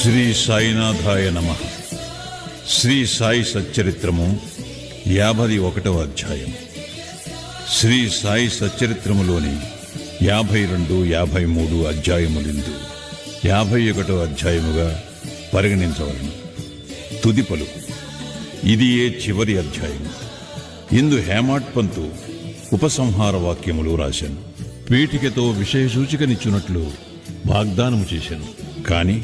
శ్రీ సాయినాథాయ నమః. శ్రీ సాయి సచ్చరిత్రము 51వ అధ్యాయం. శ్రీ సాయి సచ్చరిత్రములోని 52, 53 అధ్యాయములిందు 51వ అధ్యాయముగా పరిగణించవలను. తుది పలుకు. ఇది చివరి అధ్యాయం. ఇందు హేమాడ్ పంతు ఉపసంహార వాక్యములు రాశాను. పీఠికతో విషయ సూచికనిచ్చున్నట్లు వాగ్దానము చేశాను. కాని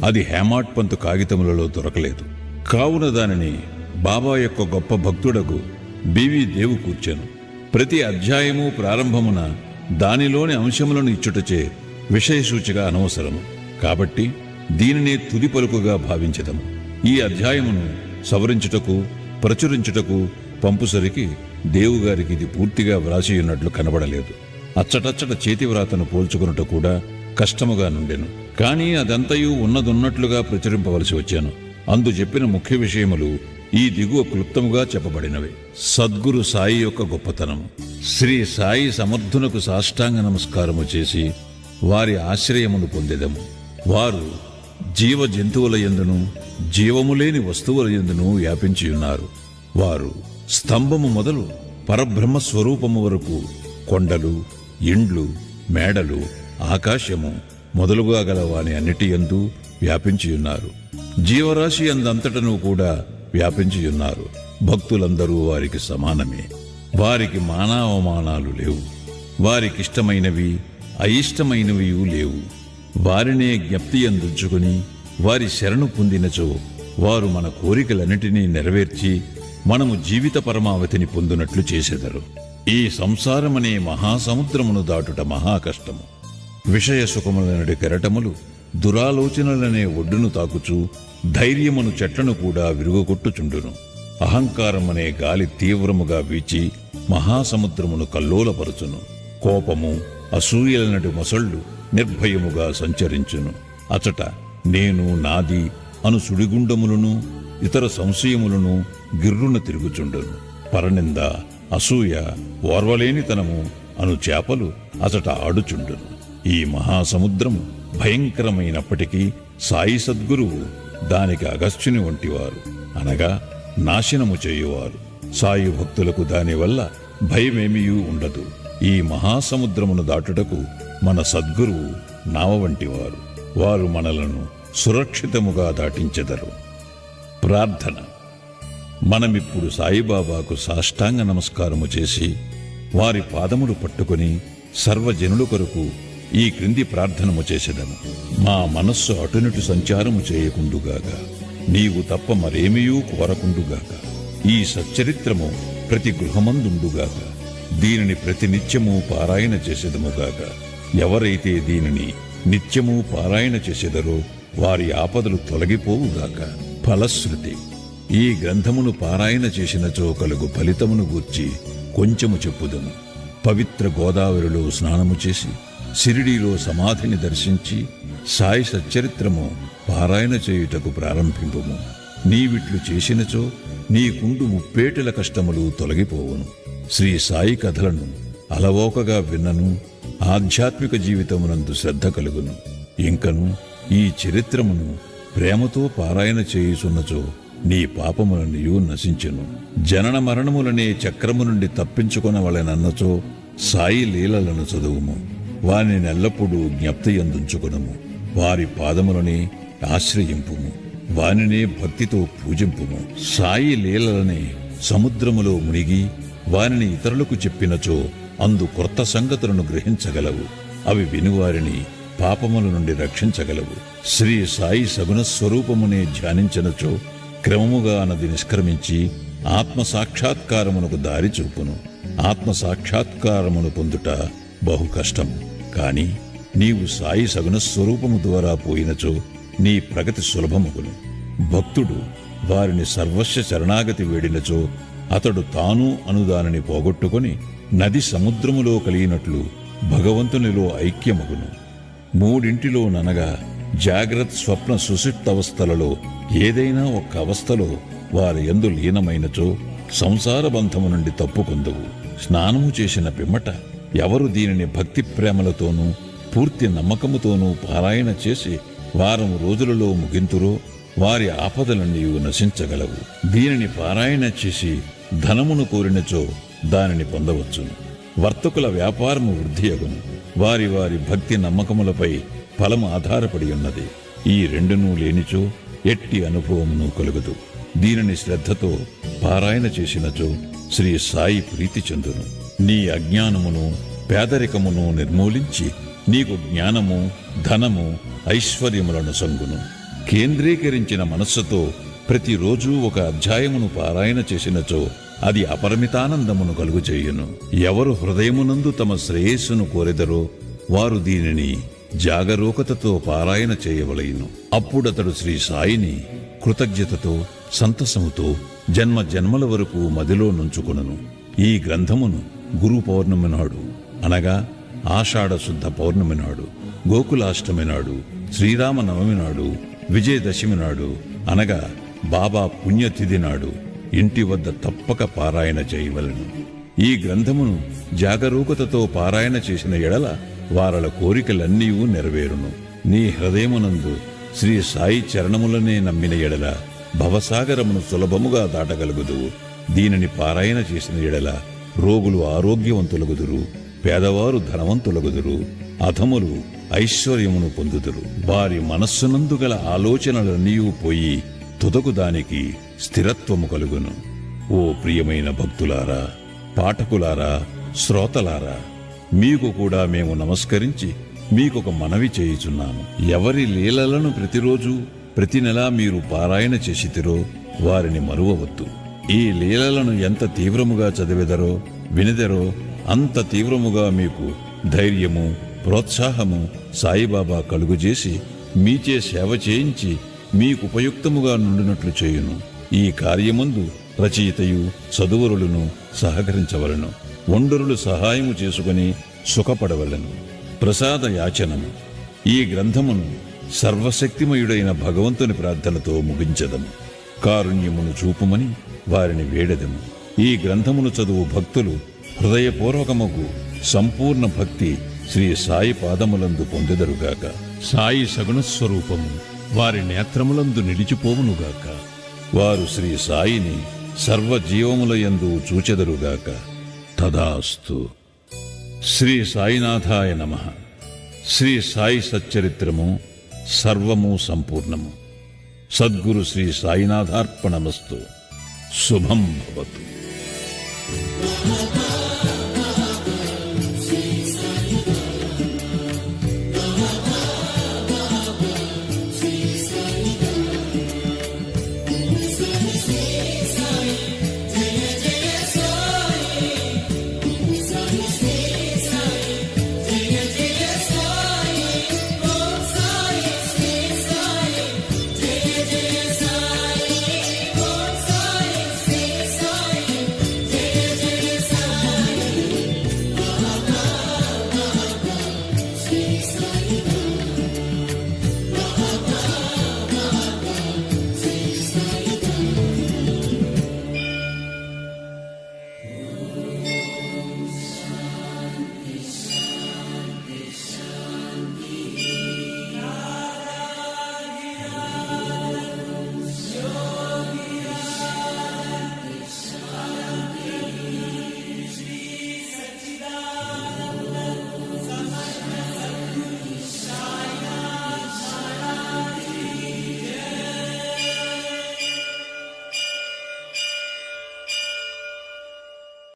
అది హేమాడ్ పంతు కాగితములలో దొరకలేదు. కావున దానిని బాబా యొక్క గొప్ప భక్తుడకు బివి దేవు కూర్చాను. ప్రతి అధ్యాయము ప్రారంభమున దానిలోని అంశములను ఇచ్చుటచే విషయ సూచిక అనవసరము. కాబట్టి దీనినే తుది పలుకుగా భావించదము. ఈ అధ్యాయమును సవరించుటకు ప్రచురించుటకు పంపుసరికి దేవుగారికి ఇది పూర్తిగా వ్రాసియున్నట్లు కనబడలేదు. అచ్చటచ్చట చేతివ్రాతను పోల్చుకున్నట్టు కూడా కష్టముగా నుండెను. కానీ అదంతయు ఉన్నదున్నట్లుగా ప్రచురింపవలసి వచ్చాను. అందు చెప్పిన ముఖ్య విషయములు ఈ దిగువ క్లుప్తముగా చెప్పబడినవి. సద్గురు సాయి యొక్క గొప్పతనము. శ్రీ సాయి సమర్థునకు సాష్టాంగ నమస్కారము చేసి వారి ఆశ్రయమును పొందెదము. వారు జీవ జంతువుల యందును జీవములేని వస్తువుల యందును వ్యాపించియున్నారు. వారు స్తంభము మొదలు పరబ్రహ్మ స్వరూపము వరకు కొండలు, ఇండ్లు, మేడలు, ఆకాశము మొదలుగా గల వాని అన్నిటి యందు వ్యాపించియున్నారు. జీవరాశి అందంతటను కూడా వ్యాపించియున్నారు. భక్తులందరూ వారికి సమానమే. వారికి మానావమానాలు లేవు. వారికిష్టమైనవి అయిష్టమైనవి లేవు. వారినే జ్ఞప్తి అందుచుకుని వారి శరణు పొందినచో వారు మన కోరికలన్నిటినీ నెరవేర్చి మనము జీవిత పరమావధిని పొందునట్లు చేసెదరు. ఈ సంసారమనే మహాసముద్రమును దాటుట మహాకష్టము. విషయ సుఖములనడి కెరటములు దురాలోచనలనే ఒడ్డును తాకుచు ధైర్యమును చెట్లను కూడా విరుగుకొట్టుచుండును. అహంకారమనే గాలి తీవ్రముగా వీచి మహాసముద్రమును కల్లోలపరుచును. కోపము, అసూయలనటి మొసళ్ళు నిర్భయముగా సంచరించును. అచట నేను, నాది అను సుడిగుండములను ఇతర సంశయములను గిర్రున తిరుగుచుండును. పరనింద, అసూయ, ఓర్వలేనితనము అను చేపలు అచట ఆడుచుండును. ఈ మహాసముద్రము భయంకరమైనప్పటికీ సాయి సద్గురువు దానికి అగస్త్యుని వంటివారు, అనగా నాశనము చేయువారు. సాయి భక్తులకు దానివల్ల భయమేమీయూ ఉండదు. ఈ మహాసముద్రమును దాటుటకు మన సద్గురువు నావ వంటివారు. వారు మనలను సురక్షితముగా దాటించెదరు. ప్రార్థన. మనమిప్పుడు సాయిబాబాకు సాష్టాంగ నమస్కారము చేసి వారి పాదములు పట్టుకుని సర్వజనుల కొరకు ఈ క్రింది ప్రార్థనము చేసెదము. మా మనస్సు అటునుటి సంచారము చేయకుండుగాక, నీవు తప్ప మరేమియూ కోరకుండుగాక. ఈ సచ్చరిత్రము ప్రతి గృహమందుండుగాక. దీనిని ప్రతినిత్యము పారాయణ చేసెదముగాక. ఎవరైతే దీనిని నిత్యము పారాయణ చేసెదరో వారి ఆపదలు తొలగిపోవుగాక. ఫలశ్రుతి. ఈ గ్రంథమును పారాయణ చేసినచో కలుగు ఫలితమును గూర్చి కొంచెము చెప్పుదము. పవిత్ర గోదావరిలో స్నానము చేసి షిరిడీలో సమాధిని దర్శించి సాయి సచ్చరిత్రము పారాయణ చేయుటకు ప్రారంభింపుము. నీవిట్లు చేసినచో నీకుండు ముప్పేటల కష్టములు తొలగిపోవును. శ్రీ సాయి కథలను అలవోకగా విన్నను ఆధ్యాత్మిక జీవితమునందు శ్రద్ధ కలుగును. ఇంకను ఈ చరిత్రమును ప్రేమతో పారాయణ చేయుచున్నచో నీ పాపములనియు నశించెను. జనన మరణములనే చక్రము నుండి తప్పించుకొనవలెనన్నచో సాయి లీలలను చదువుము. వారిని నెల్లప్పుడూ జ్ఞప్తి యందుంచుకొనుము. వారి పాదములనే ఆశ్రయింపుము. వానినే భక్తితో పూజింపుము. సాయి లీలలనే సముద్రములో మునిగి వారిని ఇతరులకు చెప్పినచో అందు క్రొత్త సంగతులను గ్రహించగలవు. అవి వినువారిని పాపముల నుండి రక్షించగలవు. శ్రీ సాయి సగుణ స్వరూపమునే ధ్యానించినచో క్రమముగా నది నిష్క్రమించి ఆత్మసాక్షాత్కారమునకు దారి చూపును. ఆత్మసాక్షాత్కారమును పొందుట బహు కష్టము. కాని నీవు సాయి సగుణ స్వరూపము ద్వారా పోయినచో నీ ప్రగతి సులభమగును. భక్తుడు వారిని సర్వస్వ శరణాగతి వేడినచో అతడు తాను అనుదానిని పోగొట్టుకొని నది సముద్రములో కలిగినట్లు భగవంతునిలో ఐక్యమగును. మూడింటిలోననగా జాగ్రత్త, స్వప్న, సుషుప్తవస్థలలో ఏదైనా ఒక్క అవస్థలో వారి యందు లీనమైనచో సంసార బంధము నుండి తప్పుకొందువు. స్నానము చేసిన పిమ్మట ఎవరు దీనిని భక్తి ప్రేమలతోనూ పూర్తి నమ్మకముతోనూ పారాయణ చేసి వారం రోజులలో ముగింతురో వారి ఆపదలన్నీ నశించగలవు. దీనిని పారాయణ చేసి ధనమును కోరినచో దానిని పొందవచ్చును. వర్తకుల వ్యాపారము వృద్ధి అగును. వారి వారి భక్తి నమ్మకములపై ఫలము ఆధారపడి ఉన్నది. ఈ రెండునూ లేనిచో ఎట్టి అనుభవమును కలుగదు. దీనిని శ్రద్ధతో పారాయణ చేసినచో శ్రీ సాయి ప్రీతి చెందును. నీ అజ్ఞానమును పేదరికమును నిర్మూలించి నీకు జ్ఞానము ధనము ఐశ్వర్యములను సంగును. కేంద్రీకరించిన మనస్సుతో ప్రతిరోజు ఒక అధ్యాయమును పారాయణ చేసినచో అది అపరిమితానందమును కలుగుచేయును. ఎవరు హృదయమునందు తమ శ్రేయస్సును కోరెదరో వారు దీనిని జాగరూకతతో పారాయణ చేయవలెను. అప్పుడతడు శ్రీ సాయిని కృతజ్ఞతతో సంతసముతో జన్మ జన్మల వరకు మదిలో నుంచుకొనును. ఈ గ్రంథమును గురు పౌర్ణమి నాడు అనగా ఆషాఢ శుద్ధ పౌర్ణమి నాడు, గోకులాష్టమి నాడు, శ్రీరామనవమి నాడు, విజయదశమి నాడు అనగా బాబా పుణ్యతిథి నాడు ఇంటి వద్ద తప్పక పారాయణ చేయవలెను. ఈ గ్రంథమును జాగరూకతతో పారాయణ చేసిన ఎడల వారల కోరికలన్నీ నెరవేరును. నీ హృదయమునందు శ్రీ సాయి చరణములనే నమ్మిన ఎడల భవసాగరమును సులభముగా దాటగలుగుదు. దీనిని పారాయణ చేసిన ఎడల రోగులు ఆరోగ్యవంతులగుదురు, పేదవారు ధనవంతులగుదురు, అధములు ఐశ్వర్యమును పొందుదురు. వారి మనస్సునందు గల ఆలోచనలన్నీ పోయి తుదకు దానికి స్థిరత్వము కలుగును. ఓ ప్రియమైన భక్తులారా, పాఠకులారా, శ్రోతలారా, మీకు కూడా మేము నమస్కరించి మీకొక మనవి చేయుచున్నాము. ఎవరి లీలలను ప్రతిరోజు ప్రతి నెలా మీరు పారాయణ చేసితిరో వారిని మరువవద్దు. ఈ లీలలను ఎంత తీవ్రముగా చదివెదరో వినెదరో అంత తీవ్రముగా మీకు ధైర్యము ప్రోత్సాహము సాయిబాబా కలుగుజేసి మీచే సేవ చేయించి మీకు ఉపయుక్తముగా నుండినట్లు చేయును. ఈ కార్యమందు రచయితయు చదువరులను సహకరించవలను. ఒండరులు సహాయము చేసుకుని సుఖపడవలను. ప్రసాద యాచనము. ఈ గ్రంథమును సర్వశక్తిమయుడైన భగవంతుని ప్రార్థనతో ముగించదము. కారుణ్యమును చూపుమని వారిని వేడెదము. ఈ గ్రంథమును చదువు భక్తులు హృదయపూర్వకముకు సంపూర్ణ భక్తి శ్రీ సాయి పాదములందు పొందెదరుగాక. సాయి సగుణస్వరూపము వారి నేత్రములందు నిలిచిపోవునుగాక. వారు శ్రీ సాయిని సర్వజీవములయందు చూచెదరుగాక. తదాస్తు. శ్రీ సాయినాథాయ నమః. శ్రీ సాయి సచ్చరిత్రము సర్వము సంపూర్ణము. సద్గురు శ్రీ సాయినాథార్పణమస్తు. శుభం భవతు.